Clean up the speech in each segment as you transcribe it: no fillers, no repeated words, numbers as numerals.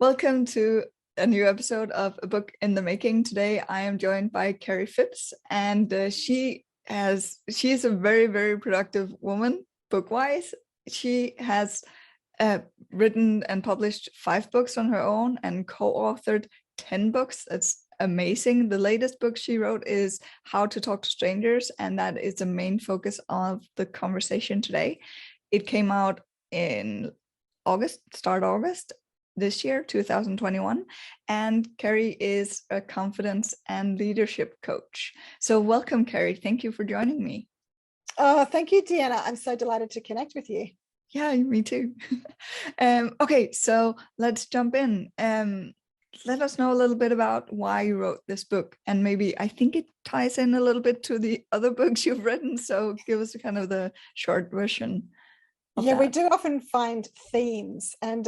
Welcome to a new episode of A Book in the Making. Today I am joined by Kerrie Phipps, and she's a very, very productive woman book-wise. She has written and published 5 books on her own and co-authored 10 books. That's amazing. The latest book she wrote is How to Talk to Strangers, and that is the main focus of the conversation today. It came out in start August this year, 2021, and Kerrie is a confidence and leadership coach. So welcome, Kerrie. Thank you for joining me. Oh, thank you, Deanna. I'm so delighted to connect with you. Yeah, me too. Okay, so let's jump in. Let us know a little bit about why you wrote this book, and maybe I think it ties in a little bit to the other books you've written, so give us kind of the short version. Yeah, we do often find themes. And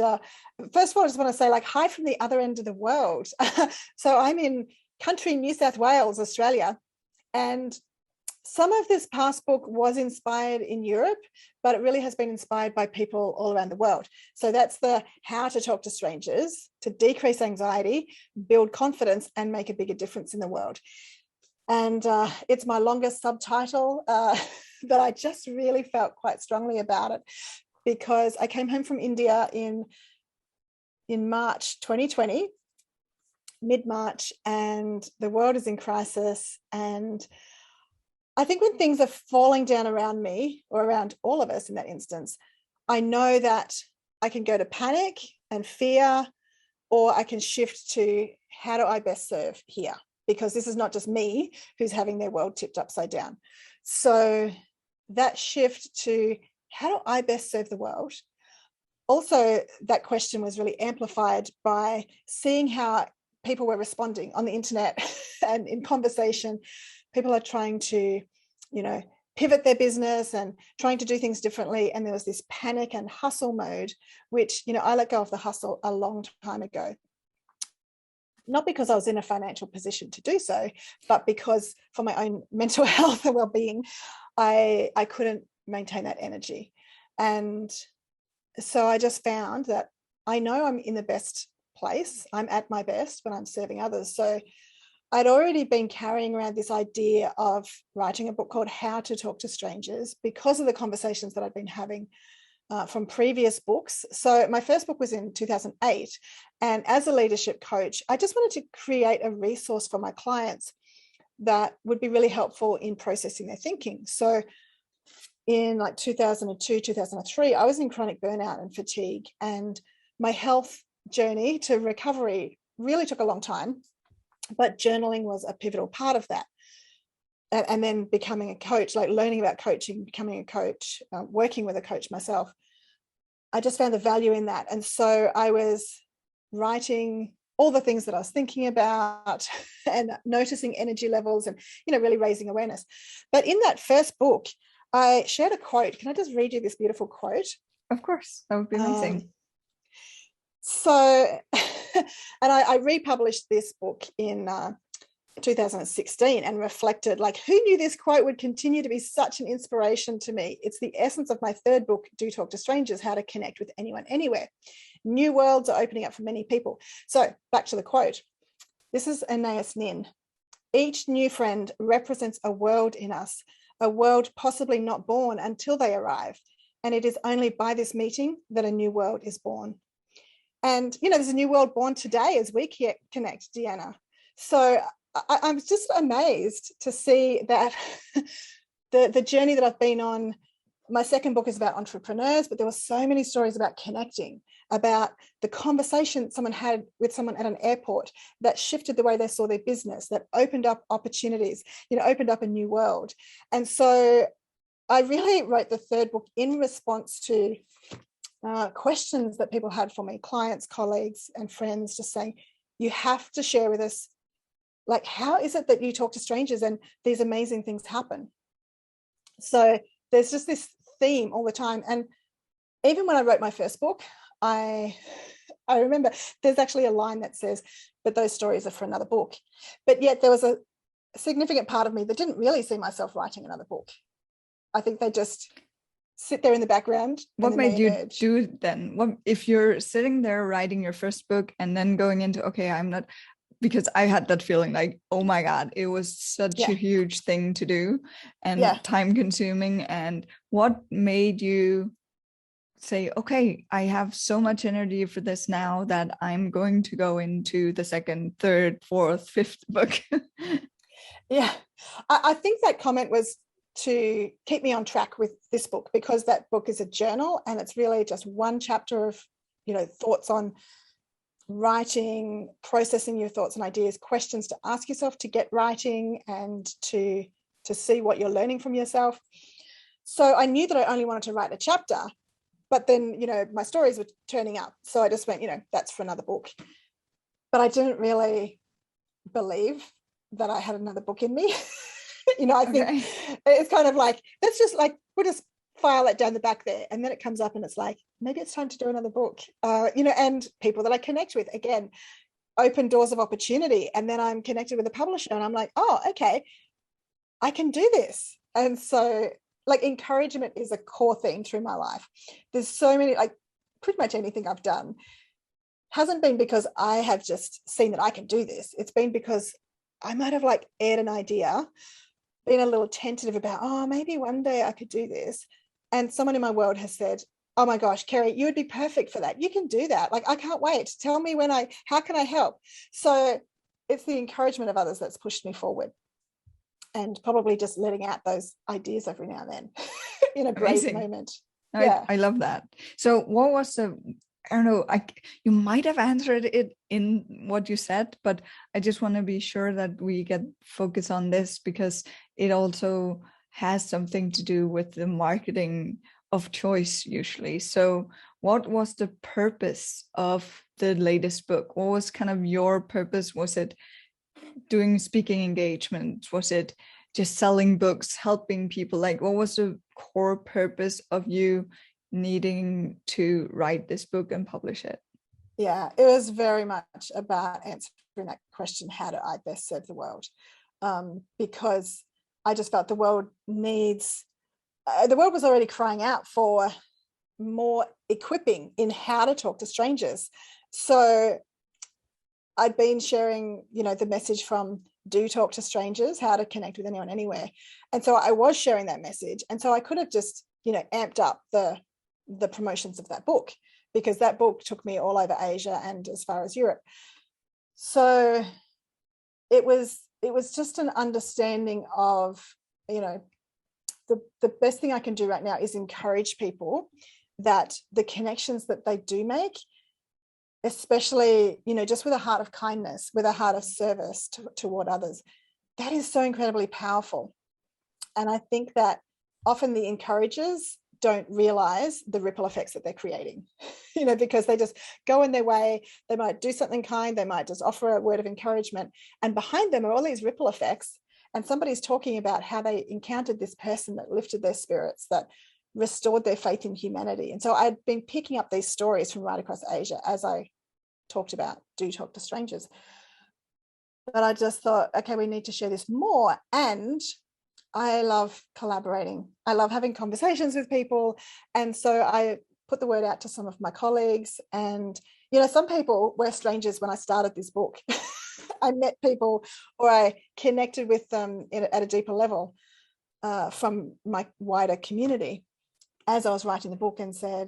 first of all, I just want to say, hi from the other end of the world. So I'm in country New South Wales, Australia, and some of this past book was inspired in Europe, but it really has been inspired by people all around the world. So that's the How to Talk to Strangers, to decrease anxiety, build confidence, and make a bigger difference in the world. And it's my longest subtitle, but I just really felt quite strongly about it because I came home from India in March 2020, mid-March, and the world is in crisis. And I think when things are falling down around me, or around all of us in that instance, I know that I can go to panic and fear, or I can shift to how do I best serve here? Because this is not just me who's having their world tipped upside down. So that shift to how do I best serve the world? Also, that question was really amplified by seeing how people were responding on the internet and in conversation. People are trying to, pivot their business and trying to do things differently. And there was this panic and hustle mode, which, I let go of the hustle a long time ago. Not because I was in a financial position to do so, but because for my own mental health and well-being, I couldn't maintain that energy. And so I just found that I know I'm in the best place. I'm at my best when I'm serving others. So I'd already been carrying around this idea of writing a book called How to Talk to Strangers because of the conversations that I'd been having from previous books. So my first book was in 2008. And as a leadership coach, I just wanted to create a resource for my clients that would be really helpful in processing their thinking. So in 2002, 2003, I was in chronic burnout and fatigue, and my health journey to recovery really took a long time, but journaling was a pivotal part of that. And then becoming a coach, learning about coaching, becoming a coach, working with a coach myself, I just found the value in that. And so I was writing all the things that I was thinking about and noticing energy levels and, really raising awareness. But in that first book, I shared a quote. Can I just read you this beautiful quote? Of course, that would be amazing. So, and I republished this book in 2016 and reflected, who knew this quote would continue to be such an inspiration to me? It's the essence of my third book, Do Talk to Strangers, How to Connect with Anyone, Anywhere. New worlds are opening up for many people. So back to the quote. This is Anais Nin. Each new friend represents a world in us, a world possibly not born until they arrive. And it is only by this meeting that a new world is born. And, there's a new world born today as we connect, Deanna. So I'm just amazed to see that the journey that I've been on. My second book is about entrepreneurs, but there were so many stories about connecting, about the conversation someone had with someone at an airport that shifted the way they saw their business, that opened up opportunities, opened up a new world. And so I really wrote the third book in response to questions that people had for me, clients, colleagues, and friends, just saying, you have to share with us, how is it that you talk to strangers and these amazing things happen? So there's just this theme all the time. And even when I wrote my first book, I remember there's actually a line that says, but those stories are for another book. But yet there was a significant part of me that didn't really see myself writing another book. I think they just sit there in the background. What and then made they you emerge. do then? What if you're sitting there writing your first book and then going into, okay, I'm not, because I had that feeling like, oh my God, it was such a huge thing to do and time consuming. And what made you say, okay, I have so much energy for this now that I'm going to go into the second, third, fourth, fifth book? Yeah, I think that comment was to keep me on track with this book, because that book is a journal and it's really just one chapter of, thoughts on writing, processing your thoughts and ideas, questions to ask yourself to get writing, and to see what you're learning from yourself. So I knew that I only wanted to write a chapter, but then, my stories were turning up. So I just went, that's for another book. But I didn't really believe that I had another book in me. I think it's kind of like, that's just like, we'll just file it down the back there. And then it comes up and it's like, maybe it's time to do another book, and people that I connect with, again, open doors of opportunity. And then I'm connected with a publisher and I'm like, oh, okay, I can do this. And so like encouragement is a core theme through my life. There's so many, like pretty much anything I've done hasn't been because I have just seen that I can do this. It's been because I might have like aired an idea, been a little tentative about, oh, maybe one day I could do this. And someone in my world has said, oh my gosh, Kerrie, you would be perfect for that. You can do that. Like, I can't wait. Tell me how can I help? So it's the encouragement of others that's pushed me forward, and probably just letting out those ideas every now and then in a brave moment. I love that. So what was I don't know, you might have answered it in what you said, but I just want to be sure that we get focus on this, because it also has something to do with the marketing of choice usually. So what was the purpose of the latest book? What was kind of your purpose? Was it doing speaking engagements? Was it just selling books, helping people? Like, what was the core purpose of you needing to write this book and publish it? Yeah, it was very much about answering that question, how do I best serve the world? Because I just felt the world was already crying out for more equipping in how to talk to strangers. So I'd been sharing, the message from do talk to strangers, how to connect with anyone anywhere. And so I was sharing that message. And so I could have just, amped up the promotions of that book, because that book took me all over Asia and as far as Europe. So it was just an understanding of, the best thing I can do right now is encourage people that the connections that they do make, especially, just with a heart of kindness, with a heart of service toward others, that is so incredibly powerful. And I think that often the encouragers don't realize the ripple effects that they're creating, because they just go in their way. They might do something kind. They might just offer a word of encouragement. And behind them are all these ripple effects. And somebody's talking about how they encountered this person that lifted their spirits, that restored their faith in humanity. And so I'd been picking up these stories from right across Asia as I talked about do talk to strangers. But I just thought, okay, we need to share this more. And I love collaborating. I love having conversations with people. And so I put the word out to some of my colleagues. And, some people were strangers when I started this book. I met people, or I connected with them at a deeper level from my wider community as I was writing the book, and said,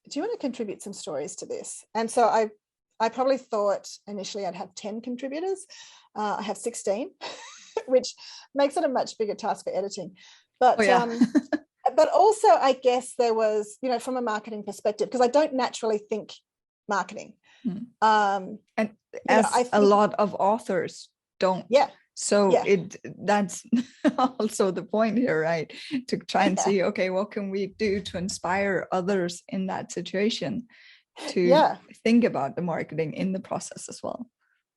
do you want to contribute some stories to this? And so I probably thought initially I'd have 10 contributors. I have 16, which makes it a much bigger task for editing. But but also, I guess there was, from a marketing perspective, because I don't naturally think marketing. And as a lot of authors don't. Yeah. So that's also the point here, right? To try and see, okay, what can we do to inspire others in that situation to think about the marketing in the process as well.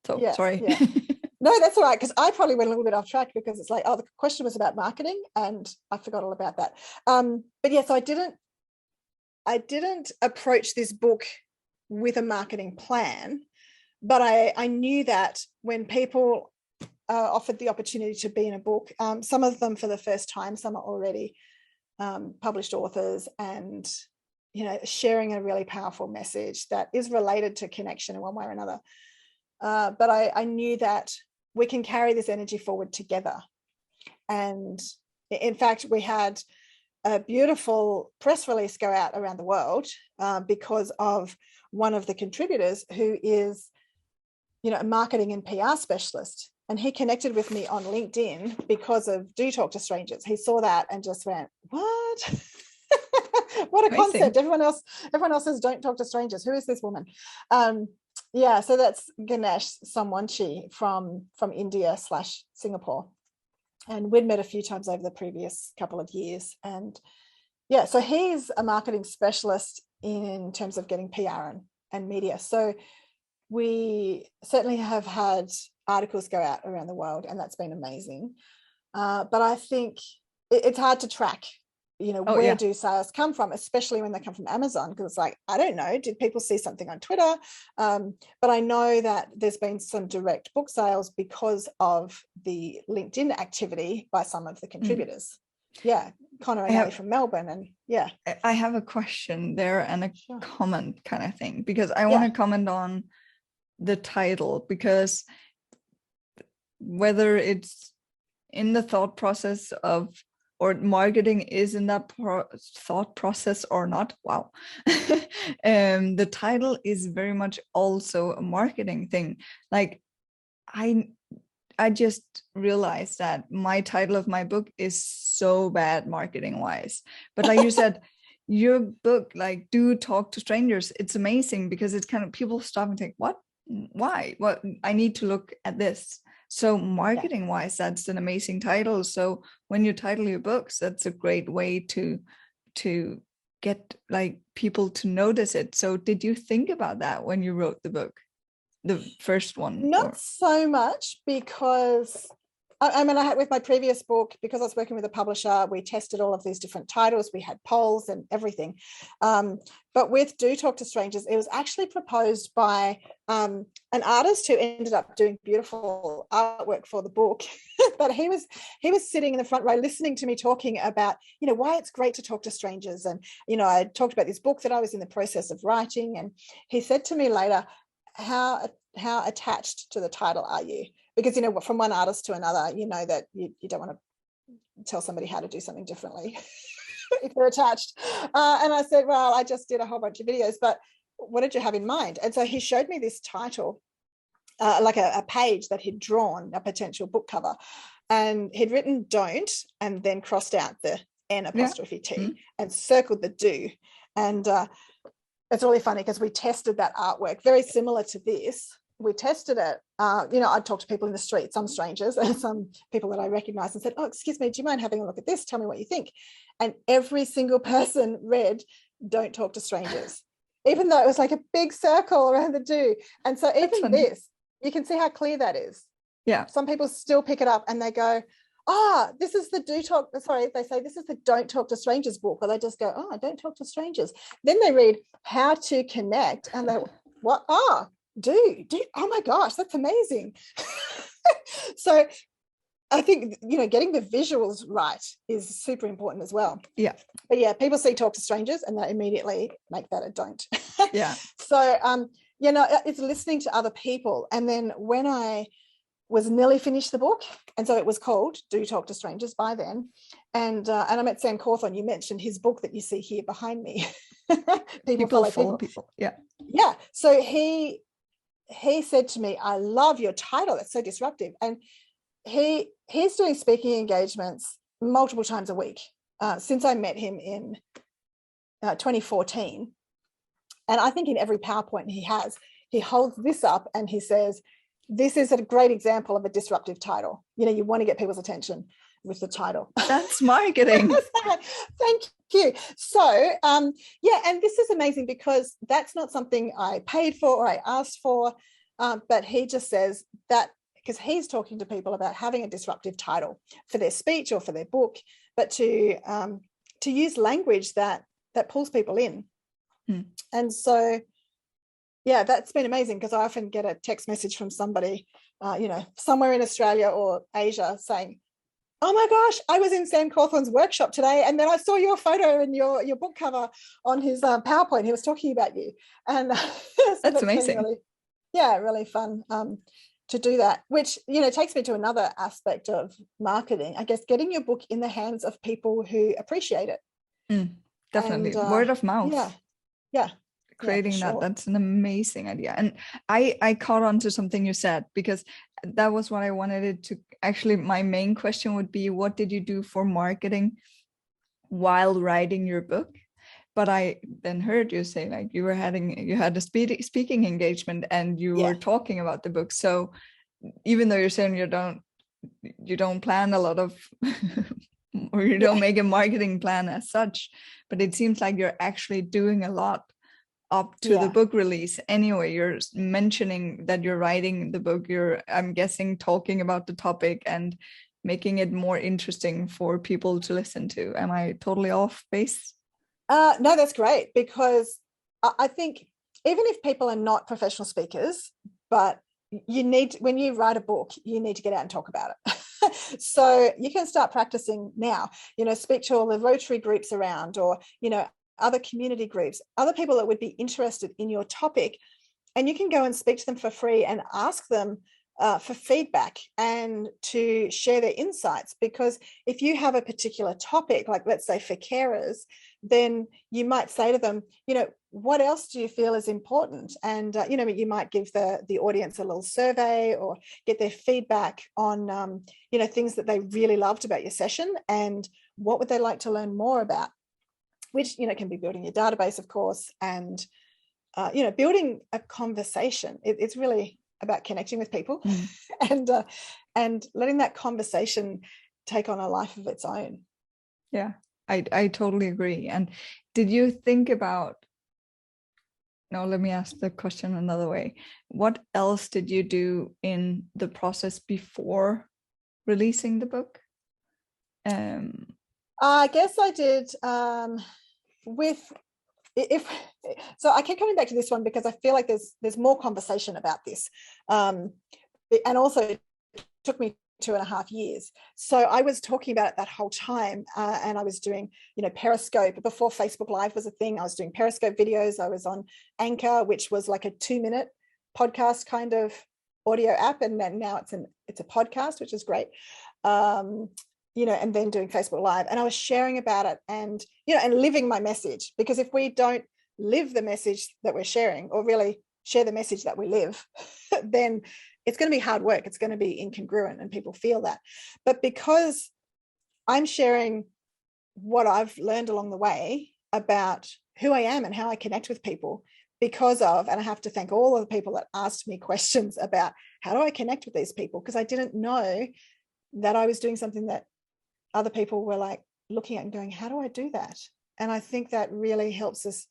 So sorry. Yeah. No, that's all right, because I probably went a little bit off track, because it's like, oh, the question was about marketing and I forgot all about that. But yeah, so I didn't approach this book with a marketing plan, but I knew that when people offered the opportunity to be in a book, some of them for the first time, some are already published authors, and sharing a really powerful message that is related to connection in one way or another. But I knew that we can carry this energy forward together. And in fact, we had a beautiful press release go out around the world because of one of the contributors who is, a marketing and PR specialist. And he connected with me on LinkedIn because of Do Talk to Strangers. He saw that and just went, what? What a concept. Everyone else says don't talk to strangers. Who is this woman? So that's Ganesh Samwanshi from India / Singapore. And we'd met a few times over the previous couple of years. And so he's a marketing specialist in terms of getting PR and media. So we certainly have had articles go out around the world, and that's been amazing. But I think it's hard to track, where do sales come from, especially when they come from Amazon, because it's like, I don't know, did people see something on Twitter? But I know that there's been some direct book sales because of the LinkedIn activity by some of the contributors. Connor and Ali from Melbourne. And I have a question there and a comment kind of thing, because I want to comment on the title, because whether it's in the thought process of, or marketing is in that thought process or not, the title is very much also a marketing thing. Like I just realized that my title of my book is so bad marketing wise, but like you said, your book, like Do Talk to Strangers, it's amazing because it's kind of, people stop and think, what, why, what, I need to look at this. So marketing wise, that's an amazing title. So when you title your books, that's a great way to get like people to notice it. So did you think about that when you wrote the book, the first one? Not so much, because I had with my previous book, because I was working with a publisher, we tested all of these different titles, we had polls and everything. But with Do Talk to Strangers, it was actually proposed by an artist who ended up doing beautiful artwork for the book. But he was sitting in the front row listening to me talking about, why it's great to talk to strangers. And, I talked about this book that I was in the process of writing. And he said to me later, how attached to the title are you? Because, from one artist to another, that you don't want to tell somebody how to do something differently if they're attached. And I said, well, I just did a whole bunch of videos, but what did you have in mind? And so he showed me this title, like a page that he'd drawn, a potential book cover. And he'd written don't, and then crossed out the N apostrophe T and circled the do. And it's really funny because we tested that artwork, very similar to this. We tested it. I'd talk to people in the street, some strangers and some people that I recognized, and said, oh, excuse me, do you mind having a look at this? Tell me what you think. And every single person read, don't talk to strangers, even though it was like a big circle around the do. And so even this, you can see how clear that is. Yeah. Some people still pick it up and they go, this is the they say this is the Don't Talk to Strangers book, or they just go, don't talk to strangers. Then they read how to connect and they, what? Do, oh my gosh, that's amazing. So I think, getting the visuals right is super important as well. Yeah. But people see talk to strangers and they immediately make that a don't. Yeah. So, it's listening to other people. And then when I was nearly finished the book, and so it was called Do Talk to Strangers by then. And I met Sam Cawthorn. You mentioned his book that you see here behind me. People follow people. Yeah. Yeah. So he said to me, I love your title. It's so disruptive. And he's doing speaking engagements multiple times a week since I met him in 2014. And I think in every PowerPoint he holds this up and he says, this is a great example of a disruptive title. You want to get people's attention with the title. That's marketing. Thank you. So, and this is amazing because that's not something I paid for or I asked for, but he just says that because he's talking to people about having a disruptive title for their speech or for their book, but to use language that pulls people in. And so, that's been amazing because I often get a text message from somebody, somewhere in Australia or Asia saying, Oh my gosh, I was in Sam Cawthorn's workshop today, and then I saw your photo and your book cover on his PowerPoint. He was talking about you, and so That's that's been amazing. really, really fun to do that. Which takes me to another aspect of marketing, I guess, getting your book in the hands of people who appreciate it. Definitely, And word of mouth. Yeah, creating sure. that's an amazing idea. And I caught on to something you said, because that was what I wanted it to actually, my main question would be, what did you do for marketing while writing your book? But I then heard you say like you had a speaking engagement and you were talking about the book. So even though you're saying you don't plan a lot of or you don't make a marketing plan as such, but it seems like you're actually doing a lot up to the book release anyway. You're mentioning that you're writing the book, you're, I'm guessing, talking about the topic and making it more interesting for people to listen to. Am I totally off base? No, that's great, because I think even if people are not professional speakers, but when you write a book, you need to get out and talk about it. So you can start practicing now, speak to all the Rotary groups around, or, other community groups, other people that would be interested in your topic. And you can go and speak to them for free and ask them for feedback and to share their insights. Because if you have a particular topic, like let's say for carers, then you might say to them, what else do you feel is important? And, you might give the audience a little survey or get their feedback on, things that they really loved about your session and what would they like to learn more about, which, can be building your database, of course, and, building a conversation. It's really about connecting with people and letting that conversation take on a life of its own. Yeah, I totally agree. And did you think about, no, let me ask the question another way. What else did you do in the process before releasing the book? I guess I did so I keep coming back to this one because I feel like there's more conversation about this, and also it took me 2.5 years. So I was talking about it that whole time, and I was doing, Periscope before Facebook Live was a thing. I was doing Periscope videos. I was on Anchor, which was like a 2-minute podcast kind of audio app, and then now it's a podcast, which is great. And then doing Facebook Live, and I was sharing about it and, and living my message, because if we don't live the message that we're sharing, or really share the message that we live, then it's going to be hard work. It's going to be incongruent and people feel that. But because I'm sharing what I've learned along the way about who I am and how I connect with people, and I have to thank all of the people that asked me questions about how do I connect with these people, because I didn't know that I was doing something that other people were like looking at and going, how do I do that? And I think that really helps us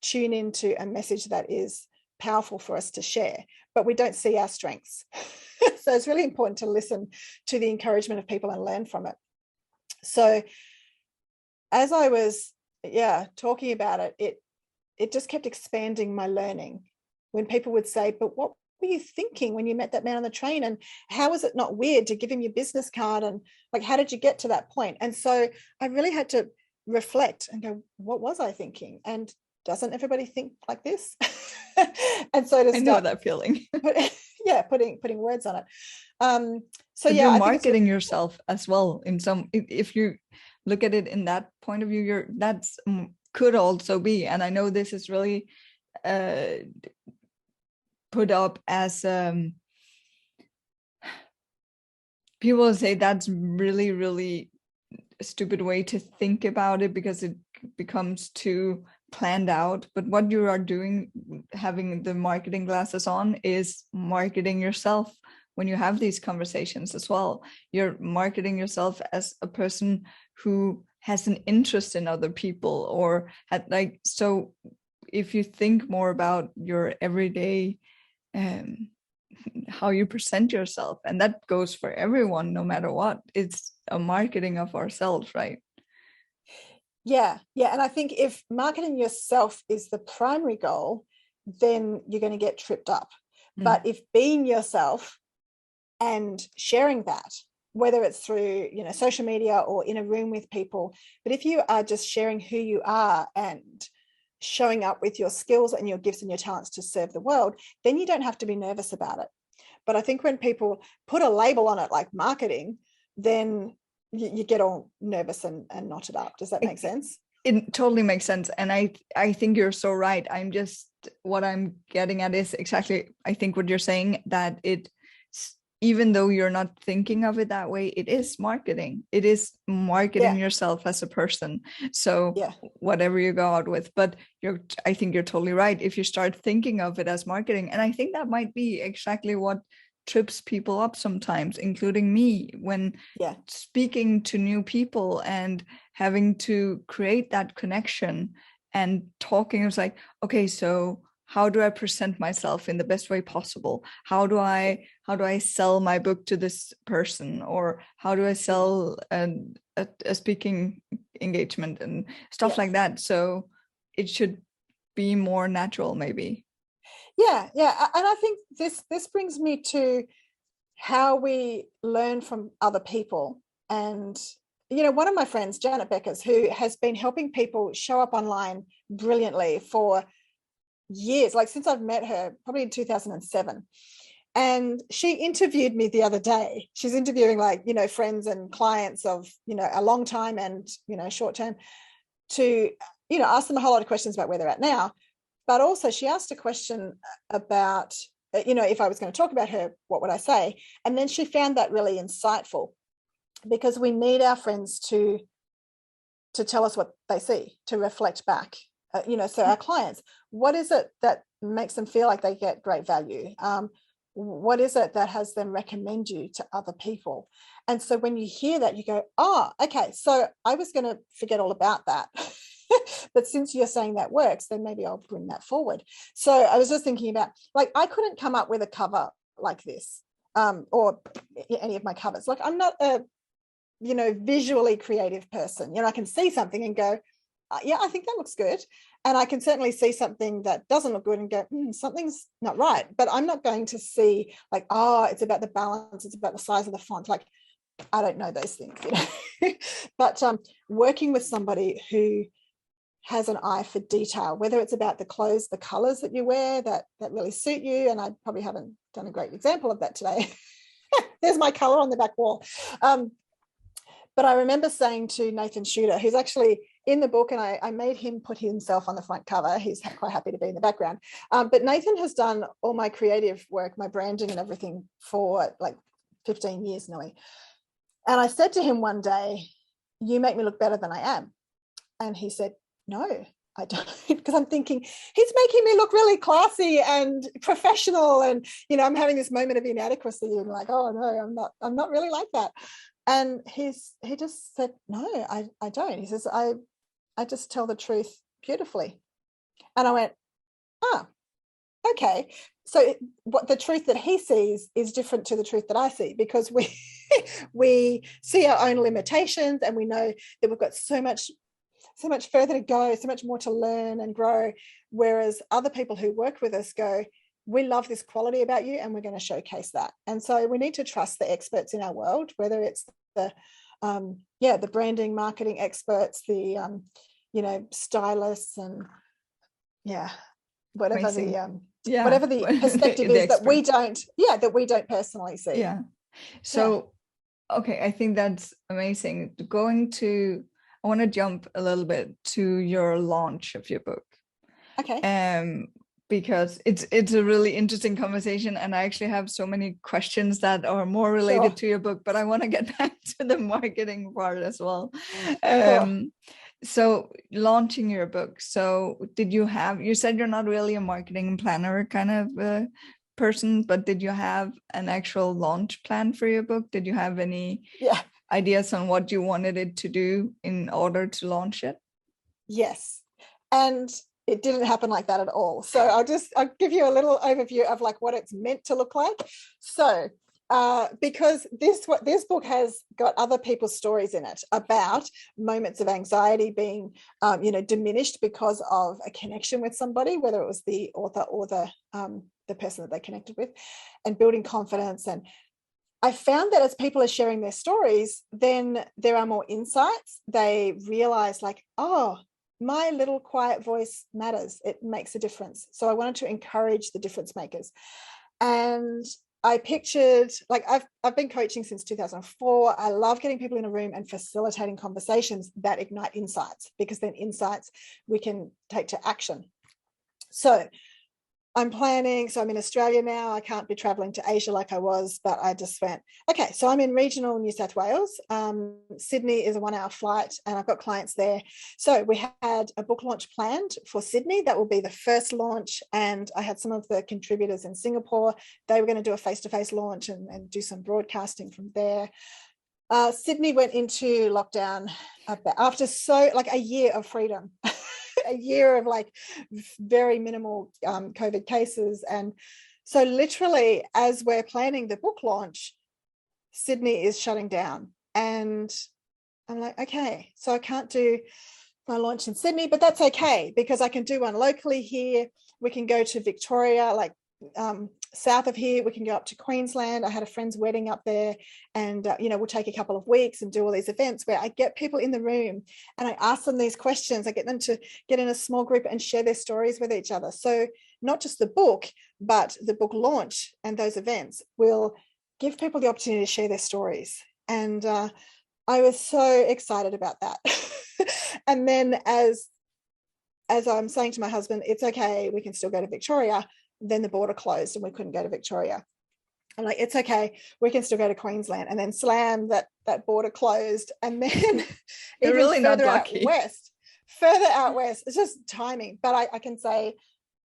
tune into a message that is powerful for us to share, but we don't see our strengths. So it's really important to listen to the encouragement of people and learn from it. So as I was talking about it just kept expanding my learning. When people would say, but what were you thinking when you met that man on the train, and how was it not weird to give him your business card, and like, how did you get to that point? And so I really had to reflect and go, what was I thinking, and doesn't everybody think like this? And so I know that feeling. putting words on it. So but yeah, you're marketing yourself as well in some, if you look at it in that point of view, that's could also be, and I know this is really put up as people say that's really, really a stupid way to think about it, because it becomes too planned out. But what you are doing, having the marketing glasses on, is marketing yourself when you have these conversations as well. You're marketing yourself as a person who has an interest in other people, or so if you think more about your everyday how you present yourself, and that goes for everyone no matter what, it's a marketing of ourselves, right? Yeah, and I think if marketing yourself is the primary goal, then you're going to get tripped up. But if being yourself and sharing that whether it's through, social media or in a room with people. But if you are just sharing who you are and showing up with your skills and your gifts and your talents to serve the world, then you don't have to be nervous about it. But I think when people put a label on it like marketing, then you get all nervous and knotted up. Does that make sense? It totally makes sense. And I think you're so right. What I'm getting at is exactly, I think what you're saying, that even though you're not thinking of it that way, it is marketing. It is marketing yourself as a person. So whatever you go out with, but I think you're totally right. If you start thinking of it as marketing, and I think that might be exactly what trips people up sometimes, including me, when speaking to new people and having to create that connection and talking. It's like, okay, so how do I present myself in the best way possible? How do I sell my book to this person? Or how do I sell a speaking engagement and stuff like that? So it should be more natural, maybe. Yeah. And I think this brings me to how we learn from other people. And, one of my friends, Janet Beckers, who has been helping people show up online brilliantly for years, like since I've met her, probably in 2007. And she interviewed me the other day. She's interviewing friends and clients of, a long time and, short term, to, ask them a whole lot of questions about where they're at now. But also she asked a question about, if I was going to talk about her, what would I say? And then she found that really insightful, because we need our friends to tell us what they see, to reflect back. So our clients, what is it that makes them feel like they get great value? What is it that has them recommend you to other people? And so when you hear that, you go, oh, okay, so I was going to forget all about that. But since you're saying that works, then maybe I'll bring that forward. So I was just thinking about, I couldn't come up with a cover like this, or any of my covers. I'm not a, visually creative person. I can see something and go, I think that looks good. And I can certainly see something that doesn't look good and go, something's not right. But I'm not going to see it's about the balance, it's about the size of the font. I don't know those things, But working with somebody who has an eye for detail, whether it's about the clothes, the colors that you wear that really suit you. And I probably haven't done a great example of that today. There's my color on the back wall. But I remember saying to Nathan Shooter, who's actually in the book, and I made him put himself on the front cover. He's quite happy to be in the background. But Nathan has done all my creative work, my branding and everything for 15 years nearly. And I said to him one day, you make me look better than I am. And he said, no, I don't, because I'm thinking he's making me look really classy and professional. And, I'm having this moment of inadequacy and oh no, I'm not really like that. And he just said, no, I don't. He says, I just tell the truth beautifully. And I went, okay. So what the truth that he sees is different to the truth that I see, because we see our own limitations, and we know that we've got so much further to go, so much more to learn and grow. Whereas other people who work with us go, we love this quality about you and we're going to showcase that. And so we need to trust the experts in our world, whether it's the branding, marketing experts, the, stylists, and whatever whatever the perspective is that we don't personally see. Yeah. So, okay, I think that's amazing. I want to jump a little bit to your launch of your book. Okay. Because it's a really interesting conversation, and I actually have so many questions that are more related to your book, but I want to get back to the marketing part as well. So launching your book. So you said you're not really a marketing planner kind of person, but did you have an actual launch plan for your book? Did you have any ideas on what you wanted it to do in order to launch it? Yes. And it didn't happen like that at all. So I'll give you a little overview of what it's meant to look like. So because this book has got other people's stories in it about moments of anxiety being diminished because of a connection with somebody, whether it was the author or the person that they connected with, and building confidence. And I found that as people are sharing their stories, then there are more insights. They realize like, oh, my little quiet voice matters. It makes a difference. So I wanted to encourage the difference makers. And I pictured, like, I've been coaching since 2004. I love getting people in a room and facilitating conversations that ignite insights, because then insights we can take to action. So I'm planning, so I'm in Australia now. I can't be traveling to Asia like I was, but I just went, okay, so I'm in regional New South Wales. Sydney is a 1-hour flight and I've got clients there. So we had a book launch planned for Sydney. That will be the first launch. And I had some of the contributors in Singapore. They were going to do a face-to-face launch and do some broadcasting from there. Sydney went into lockdown after like a year of freedom. A year of like very minimal COVID cases. And so literally as we're planning the book launch, Sydney is shutting down. And I'm like, okay, so I can't do my launch in Sydney, but that's okay, because I can do one locally here. We can go to Victoria, like south of here. We can go up to Queensland. I had a friend's wedding up there, and we'll take a couple of weeks and do all these events where I get people in the room and I ask them these questions. I get them to get in a small group and share their stories with each other. So not just the book, but the book launch and those events will give people the opportunity to share their stories. And I was so excited about that. And then as I'm saying to my husband, it's okay, we can still go to Victoria, then the border closed and we couldn't go to Victoria. I'm like, it's okay, we can still go to Queensland. And then slam, that border closed. And then even really further out west, it's just timing. But I can say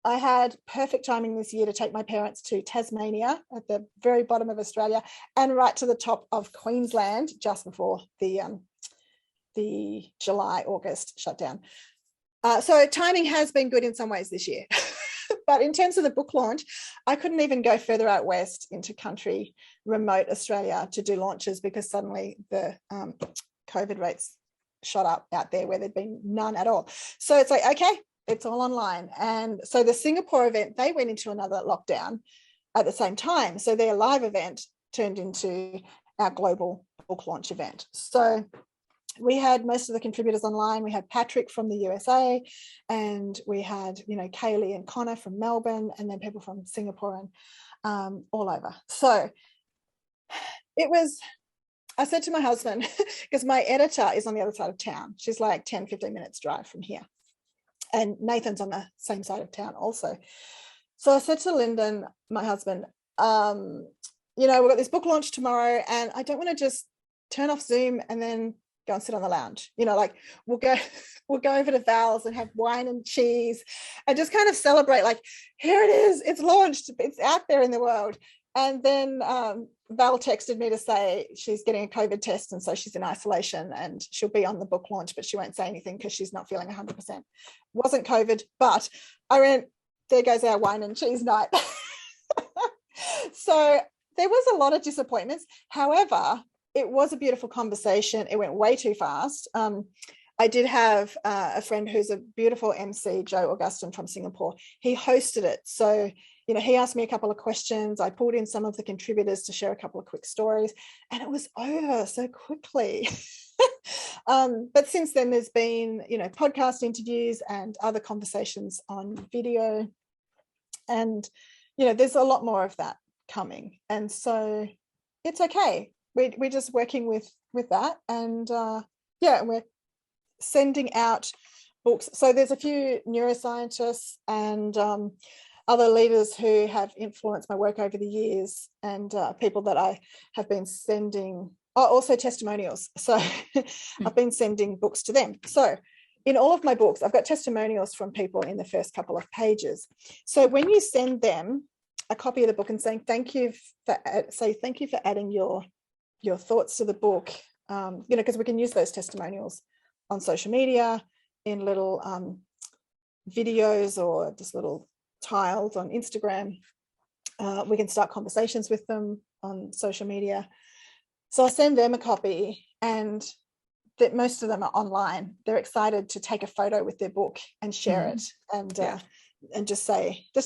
I had perfect timing this year to take my parents to Tasmania at the very bottom of Australia and right to the top of Queensland just before the July-August shutdown. So timing has been good in some ways this year. But in terms of the book launch, I couldn't even go further out west into country, remote Australia to do launches, because suddenly the COVID rates shot up out there where there'd been none at all. So it's like, okay, it's all online. And so the Singapore event, they went into another lockdown at the same time. So their live event turned into our global book launch event. So we had most of the contributors online. We had Patrick from the USA, and we had, Kaylee and Connor from Melbourne, and then people from Singapore and all over. So I said to my husband, because my editor is on the other side of town. She's like 10, 15 minutes drive from here. And Nathan's on the same side of town also. So I said to Lyndon, my husband, we've got this book launch tomorrow, and I don't want to just turn off Zoom and then go and sit on the lounge. We'll go over to Val's and have wine and cheese and just kind of celebrate, like, here it is, it's launched, it's out there in the world. And then Val texted me to say she's getting a COVID test, and so she's in isolation and she'll be on the book launch, but she won't say anything because she's not feeling 100%. Wasn't COVID, but I went, there goes our wine and cheese night. So there was a lot of disappointments. However, it was a beautiful conversation. It went way too fast. I did have a friend who's a beautiful MC, Joe Augustin from Singapore. He hosted it. So, he asked me a couple of questions. I pulled in some of the contributors to share a couple of quick stories, and it was over so quickly. But since then, there's been, podcast interviews and other conversations on video. And, there's a lot more of that coming. And so it's okay. We're just working with that, and we're sending out books. So there's a few neuroscientists and other leaders who have influenced my work over the years, and people that I have been sending, also testimonials. So I've been sending books to them. So in all of my books, I've got testimonials from people in the first couple of pages. So when you send them a copy of the book and saying thank you for adding your thoughts to the book, because we can use those testimonials on social media in little videos or just little tiles on Instagram. We can start conversations with them on social media. So I send them a copy, and that most of them are online. They're excited to take a photo with their book and share it. And just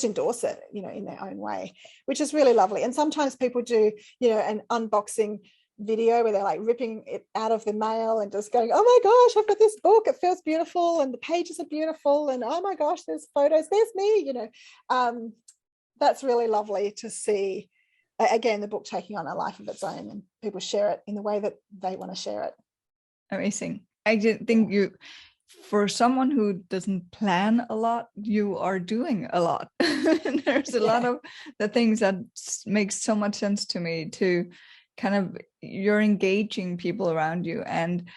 endorse it, in their own way, which is really lovely. And sometimes people do, an unboxing video where they're like ripping it out of the mail and just going, oh my gosh, I've got this book, it feels beautiful and the pages are beautiful, and oh my gosh, there's photos, there's me, that's really lovely to see. Again, the book taking on a life of its own, and people share it in the way that they want to share it. Amazing. I just think for someone who doesn't plan a lot, you are doing a lot. There's a lot of the things that makes so much sense to me, to kind of, you're engaging people around you. And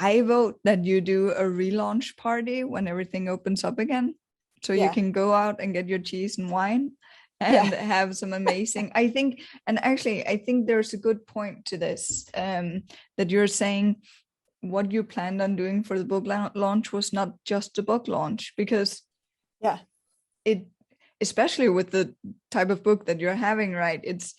I vote that you do a relaunch party when everything opens up again, so you can go out and get your cheese and wine and have some amazing, I think there's a good point to this, that you're saying what you planned on doing for the book launch was not just a book launch, because it, especially with the type of book that you're having, right, it's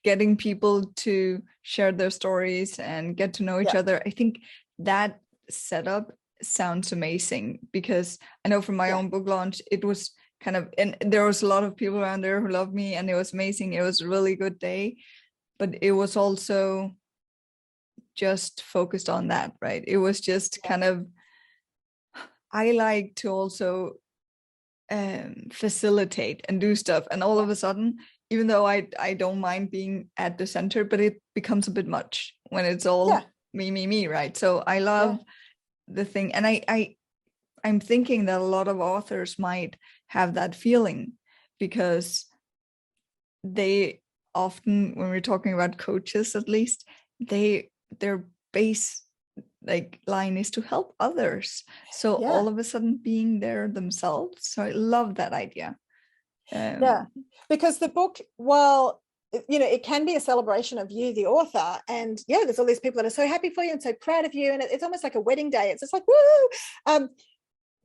getting people to share their stories and get to know each other. I think that setup sounds amazing, because I know from my own book launch, it was kind of, and there was a lot of people around there who loved me, and it was amazing. It was a really good day, but it was also just focused on that, right? It was just kind of, I like to also facilitate and do stuff, and all of a sudden, even though I don't mind being at the center, but it becomes a bit much when it's all me, right? So I love the thing, and I'm thinking that a lot of authors might have that feeling, because they often, when we're talking about coaches, at least, their base line is to help others. So all of a sudden being there themselves. So I love that idea. Because the book, while it can be a celebration of you, the author, and there's all these people that are so happy for you and so proud of you, and it's almost like a wedding day. It's just like, woo!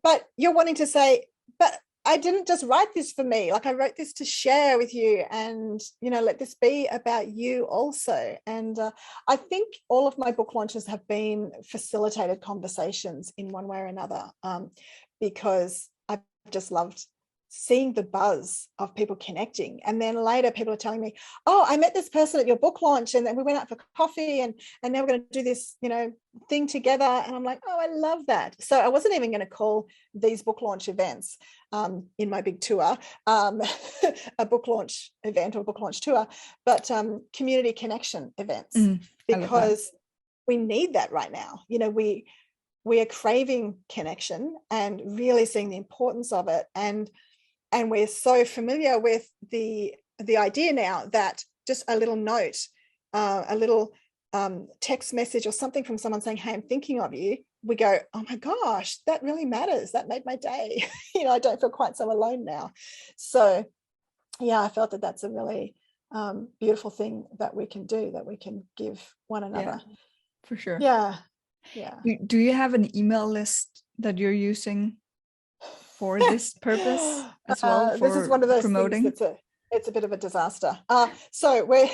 But you're wanting to say, but I didn't just write this for me. Like, I wrote this to share with you, and let this be about you also. And I think all of my book launches have been facilitated conversations in one way or another, because I've just loved seeing the buzz of people connecting. And then later people are telling me, oh, I met this person at your book launch, and then we went out for coffee, and now we're going to do this thing together. And I'm like, oh, I love that. So I wasn't even going to call these book launch events in my big tour a book launch event or book launch tour, but community connection events, because we need that right now. We are craving connection and really seeing the importance of it, and we're so familiar with the idea now that just a little note, a little text message or something from someone saying, hey, I'm thinking of you, we go, oh my gosh, that really matters, that made my day. I don't feel quite so alone now. So I felt that that's a really beautiful thing that we can do, that we can give one another. For sure. Do you have an email list that you're using for this purpose as well? This is one of those promoting things it's a bit of a disaster. So we're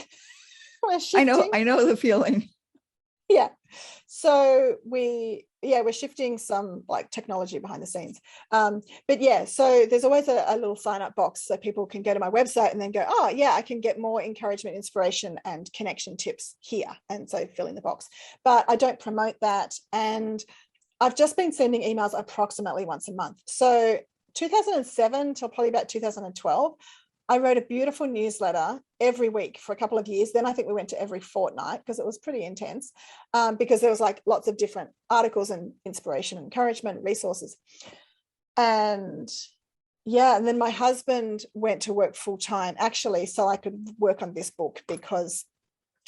shifting. I know the feeling. So we're shifting some technology behind the scenes. So there's always a little sign up box so people can go to my website and then go, oh yeah, I can get more encouragement, inspiration, and connection tips here. And so fill in the box. But I don't promote that. And I've just been sending emails approximately once a month. So 2007 till probably about 2012, I wrote a beautiful newsletter every week for a couple of years. Then I think we went to every fortnight, because it was pretty intense, because there was lots of different articles and inspiration, encouragement, resources. And then my husband went to work full time, actually, so I could work on this book, because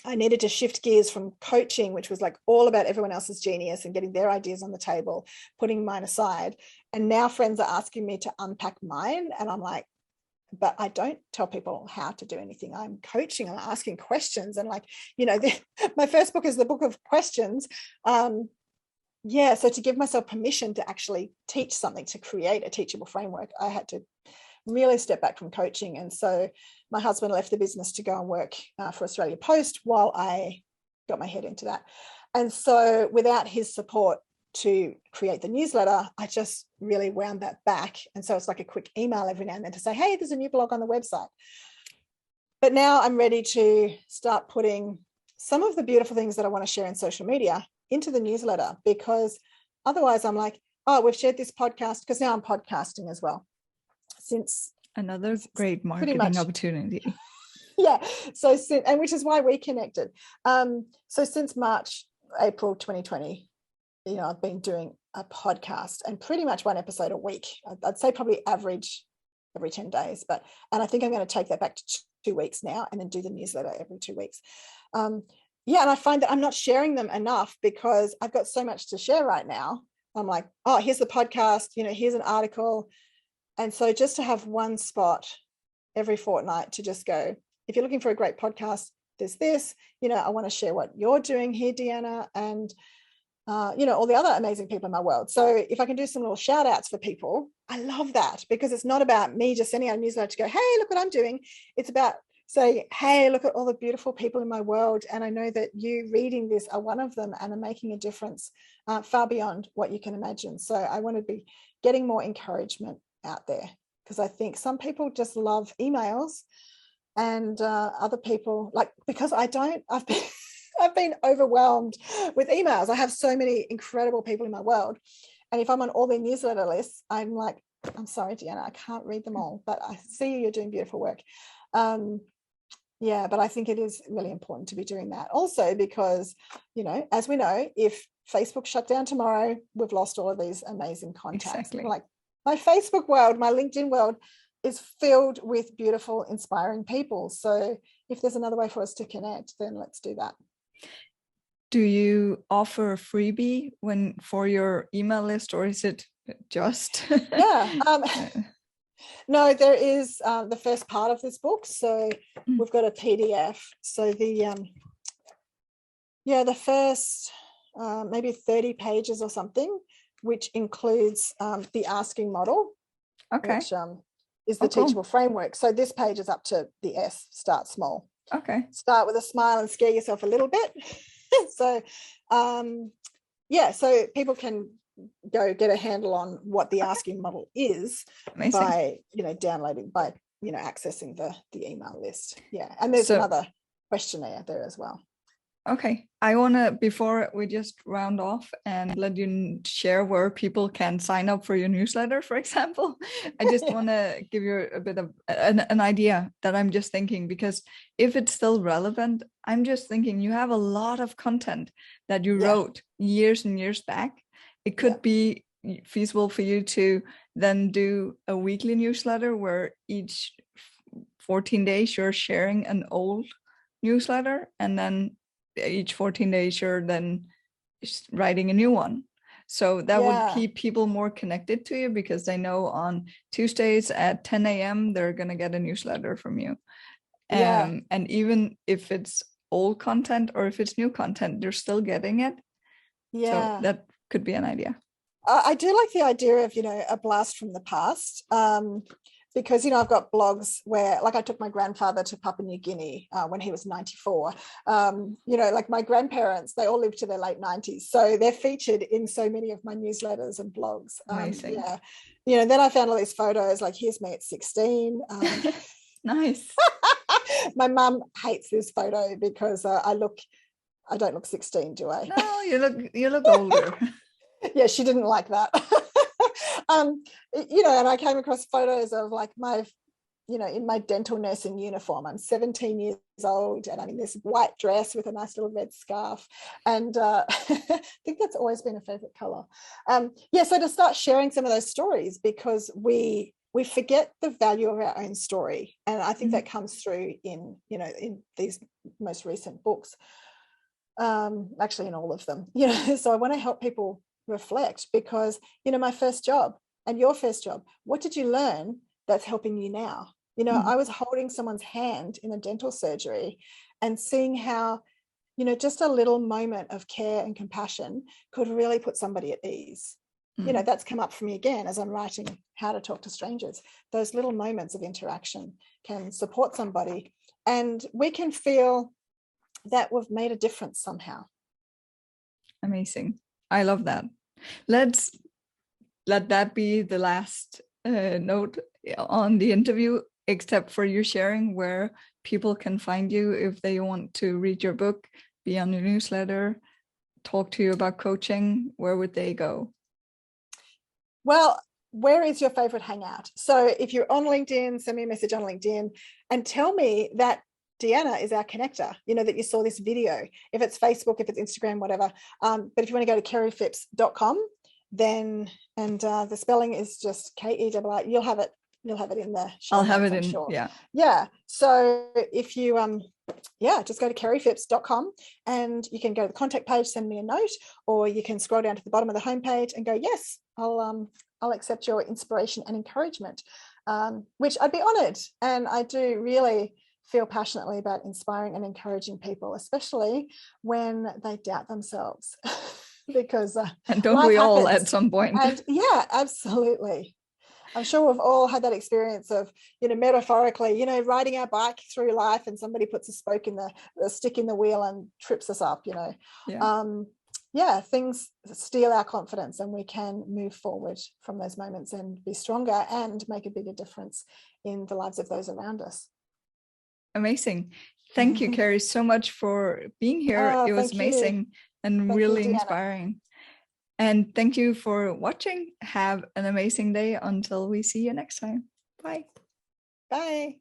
I needed to shift gears from coaching, which was all about everyone else's genius and getting their ideas on the table, putting mine aside. And now friends are asking me to unpack mine. And I'm like, but I don't tell people how to do anything. I'm coaching, I'm asking questions. And my first book is the book of questions. So to give myself permission to actually teach something, to create a teachable framework, I had to really step back from coaching. And so my husband left the business to go and work for Australia Post while I got my head into that. And so without his support, to create the newsletter, I just really wound that back. And so it's like a quick email every now and then to say, hey, there's a new blog on the website. But now I'm ready to start putting some of the beautiful things that I want to share in social media into the newsletter, because otherwise I'm like, oh, we've shared this podcast, because now I'm podcasting as well. Since another great marketing opportunity. Yeah. So, and which is why we connected. So since April 2020, I've been doing a podcast, and pretty much one episode a week. I'd say probably average every 10 days, and I think I'm going to take that back to 2 weeks now, and then do the newsletter every 2 weeks. And I find that I'm not sharing them enough, because I've got so much to share right now. I'm like, oh, here's the podcast, here's an article. And so just to have one spot every fortnight to just go, if you're looking for a great podcast, there's this, I want to share what you're doing here, Deanna, and all the other amazing people in my world. So if I can do some little shout outs for people, I love that, because it's not about me just sending out a newsletter to go, hey, look what I'm doing. It's about saying, hey, look at all the beautiful people in my world, and I know that you reading this are one of them, and are making a difference far beyond what you can imagine. So I want to be getting more encouragement out there, because I think some people just love emails, and other people, like, because I've been overwhelmed with emails. I have so many incredible people in my world, and if I'm on all their newsletter lists, I'm like, I'm sorry, Deanna, I can't read them all, but I see you're doing beautiful work. But I think it is really important to be doing that also, because as we know, if Facebook shut down tomorrow, we've lost all of these amazing contacts. Exactly. Like, my Facebook world, my LinkedIn world is filled with beautiful, inspiring people. So if there's another way for us to connect, then let's do that. Do you offer a freebie for your email list, or is it just? No, there is the first part of this book. So we've got a PDF. So the first maybe 30 pages or something, which includes the asking model, which is the teachable framework. So this page is up to the S, start small. Okay. Start with a smile and scare yourself a little bit. So, so people can go get a handle on what the asking model is. Amazing. By, downloading, by, accessing the email list. Yeah. And there's another questionnaire there as well. Okay. I want to, before we just round off and let you share where people can sign up for your newsletter, for example, I just want to give you a bit of an idea that I'm just thinking, because if it's still relevant, I'm just thinking you have a lot of content that you wrote years and years back. It could be feasible for you to then do a weekly newsletter where each 14 days you're sharing an old newsletter, and then each 14 days you're then writing a new one. So that would keep people more connected to you, because they know on Tuesdays at 10 a.m. they're going to get a newsletter from you. And even if it's old content or if it's new content, they're still getting it. So that could be an idea. I do like the idea of, a blast from the past. Because, I've got blogs where, like, I took my grandfather to Papua New Guinea when he was 94. Like, my grandparents, they all lived to their late 90s. So they're featured in so many of my newsletters and blogs. Amazing. Then I found all these photos, like, here's me at 16. Nice. My mum hates this photo because I don't look 16, do I? No, you look older. Yeah, she didn't like that. And I came across photos of, like, my, in my dental nursing uniform. I'm 17 years old, and I'm in this white dress with a nice little red scarf. And I think that's always been a favorite color. So to start sharing some of those stories, because we forget the value of our own story. And I think that comes through in these most recent books. Actually in all of them, so I want to help people reflect, because my first job and your first job, what did you learn that's helping you now? I was holding someone's hand in a dental surgery and seeing how just a little moment of care and compassion could really put somebody at ease. That's come up for me again as I'm writing How to Talk to Strangers. Those little moments of interaction can support somebody, and we can feel that we've made a difference somehow. Amazing. I love that. Let's let that be the last note on the interview, except for you sharing where people can find you if they want to read your book, be on your newsletter, talk to you about coaching. Where would they go? Well, where is your favorite hangout? So if you're on LinkedIn, send me a message on LinkedIn and tell me that Deanna is our connector, that you saw this video, if it's Facebook, if it's Instagram, whatever. But if you want to go to kerriephipps.com, then, and the spelling is just K-E-I-I, you'll have it in the show I'll have notes, it I'm in, sure. yeah. Yeah. So if you, just go to kerriephipps.com and you can go to the contact page, send me a note, or you can scroll down to the bottom of the homepage and go, yes, I'll accept your inspiration and encouragement, which I'd be honored. And I do really feel passionately about inspiring and encouraging people, especially when they doubt themselves. Because and don't we all happens at some point? And yeah, absolutely. I'm sure we've all had that experience of, metaphorically, riding our bike through life and somebody puts a spoke in the stick in the wheel and trips us up, things steal our confidence, and we can move forward from those moments and be stronger and make a bigger difference in the lives of those around us. Amazing. Thank you, Kerrie, so much for being here. It was amazing and really inspiring. And thank you for watching. Have an amazing day until we see you next time. Bye. Bye.